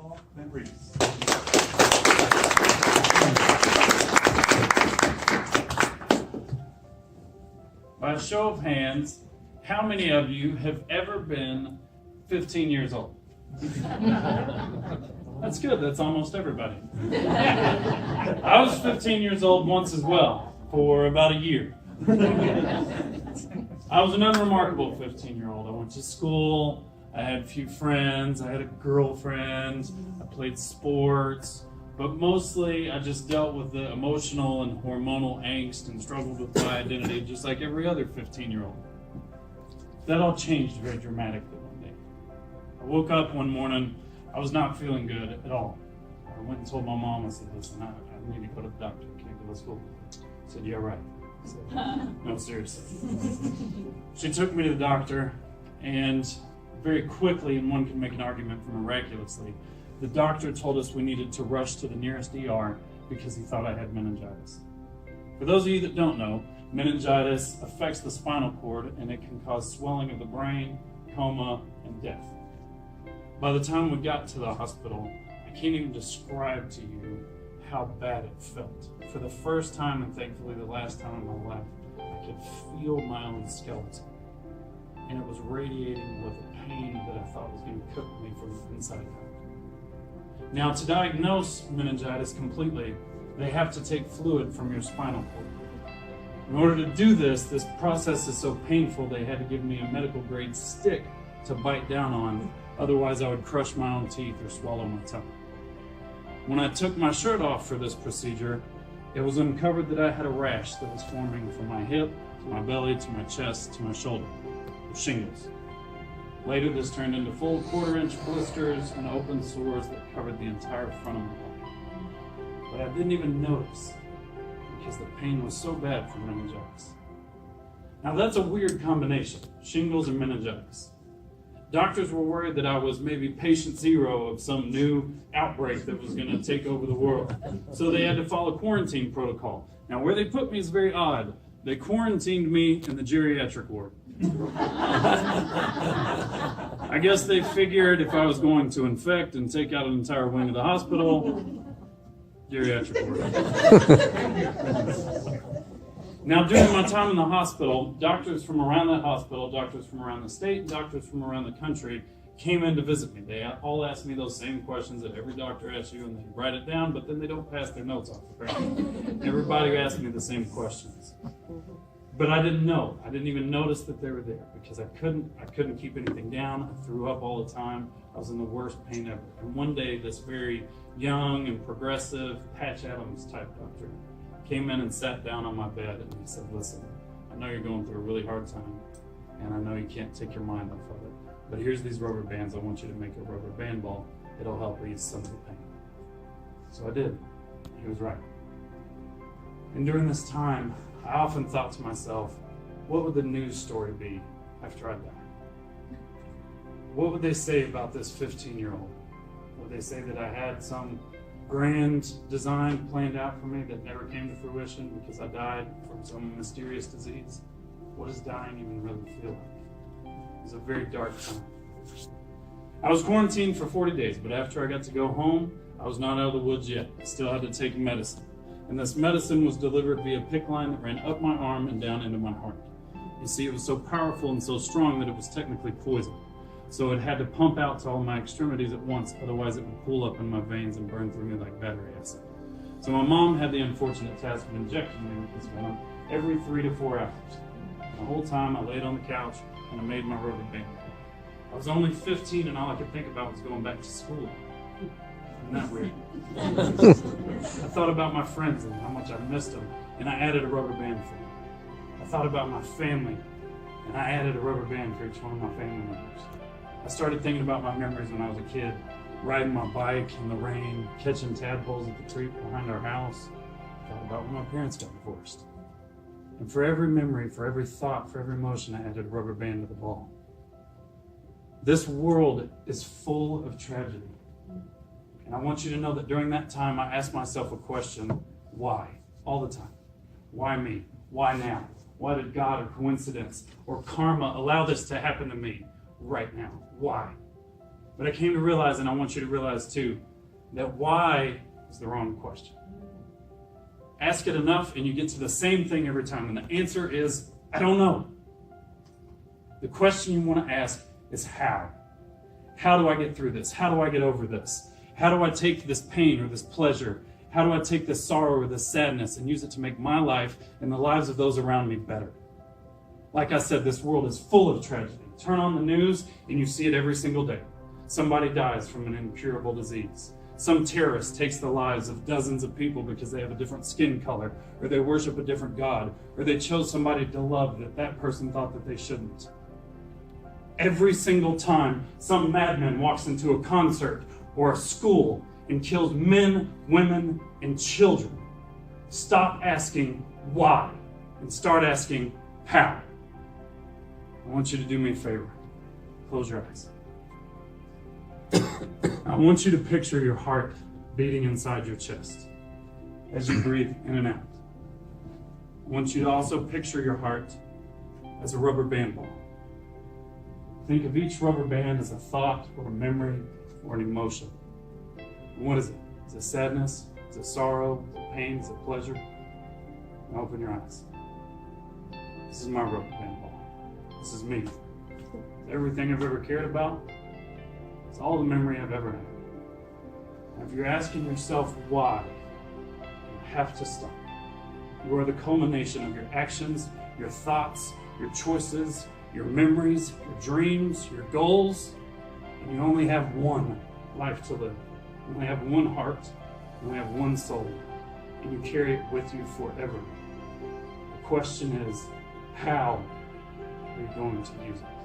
Paul and Reese. By a show of hands, how many of you have ever been 15 years old? That's good, that's almost everybody. I was 15 years old once as well, for about a year. I was an unremarkable 15-year-old. I went to school, I had a few friends, I had a girlfriend, I played sports, but mostly I just dealt with the emotional and hormonal angst and struggled with my identity just like every other 15-year-old. That all changed very dramatically one day. I woke up one morning, I was not feeling good at all. I went and told my mom, I said, listen, I need to go to the doctor, I can't go to school. She said, yeah, right. I said, no, seriously. She took me to the doctor, and very quickly, and one can make an argument for miraculously, the doctor told us we needed to rush to the nearest ER because he thought I had meningitis. For those of you that don't know, meningitis affects the spinal cord and it can cause swelling of the brain, coma, and death. By the time we got to the hospital, I can't even describe to you how bad it felt. For the first time, and thankfully the last time in my life, I could feel my own skeleton. And it was radiating with a pain that I thought was going to cook me from the inside out. Now, to diagnose meningitis completely, they have to take fluid from your spinal cord. In order to do this process is so painful, they had to give me a medical grade stick to bite down on, otherwise I would crush my own teeth or swallow my tongue. When I took my shirt off for this procedure, it was uncovered that I had a rash that was forming from my hip, to my belly, to my chest, to my shoulder. Shingles. Later, this turned into full quarter-inch blisters and open sores that covered the entire front of my body. But I didn't even notice because the pain was so bad from meningitis. Now that's a weird combination, shingles and meningitis. Doctors were worried that I was maybe patient zero of some new outbreak that was going to take over the world. So they had to follow quarantine protocol. Now where they put me is very odd. They quarantined me in the geriatric ward. I guess they figured if I was going to infect and take out an entire wing of the hospital, geriatric ward. Now, during my time in the hospital, doctors from around that hospital, doctors from around the state, doctors from around the country came in to visit me. They all asked me those same questions that every doctor asks you, and they write it down, but then they don't pass their notes off, apparently. Everybody asked me the same questions. But I didn't know. I didn't even notice that they were there because I couldn't keep anything down. I threw up all the time. I was in the worst pain ever. And one day, this very young and progressive Patch Adams type doctor came in and sat down on my bed, and he said, listen, I know you're going through a really hard time, and I know you can't take your mind off of it, but here's these rubber bands. I want you to make a rubber band ball. It'll help ease some of the pain. So I did. He was right. And during this time, I often thought to myself, what would the news story be after I die? What would they say about this 15-year-old? Would they say that I had some grand design planned out for me that never came to fruition because I died from some mysterious disease? What does dying even really feel like? It was a very dark time. I was quarantined for 40 days, but after I got to go home, I was not out of the woods yet. I still had to take medicine. And this medicine was delivered via PICC line that ran up my arm and down into my heart. You see, it was so powerful and so strong that it was technically poison. So it had to pump out to all my extremities at once, otherwise it would pool up in my veins and burn through me like battery acid. So my mom had the unfortunate task of injecting me with this venom every 3 to 4 hours. The whole time I laid on the couch and I made my rubber band. I was only 15 and all I could think about was going back to school. Isn't that weird? I thought about my friends and how much I missed them, and I added a rubber band for them. I thought about my family, and I added a rubber band for each one of my family members. I started thinking about my memories when I was a kid, riding my bike in the rain, catching tadpoles at the creek behind our house. I thought about when my parents got divorced. And for every memory, for every thought, for every emotion, I added a rubber band to the ball. This world is full of tragedy. And I want you to know that during that time, I asked myself a question, why? All the time. Why me? Why now? Why did God or coincidence or karma allow this to happen to me right now? Why? But I came to realize, and I want you to realize too, that why is the wrong question. Ask it enough and you get to the same thing every time. And the answer is, I don't know. The question you want to ask is how. How do I get through this? How do I get over this? How do I take this pain or this pleasure? How do I take this sorrow or this sadness and use it to make my life and the lives of those around me better? Like I said, this world is full of tragedy. Turn on the news and you see it every single day. Somebody dies from an incurable disease. Some terrorist takes the lives of dozens of people because they have a different skin color, or they worship a different God, or they chose somebody to love that that person thought that they shouldn't. Every single time some madman walks into a concert or a school and kills men, women, and children, stop asking why and start asking how. I want you to do me a favor. Close your eyes. I want you to picture your heart beating inside your chest as you breathe in and out. I want you to also picture your heart as a rubber band ball. Think of each rubber band as a thought or a memory or an emotion. And what is it? Is it sadness? Is it sorrow? Is it pain? Is it pleasure? Now open your eyes. This is my rubber band ball. This is me. It's everything I've ever cared about. It's all the memory I've ever had. Now, if you're asking yourself why, you have to stop. You are the culmination of your actions, your thoughts, your choices, your memories, your dreams, your goals, and you only have one life to live. You only have one heart, you only have one soul, and you carry it with you forever. The question is, how are you going to use it?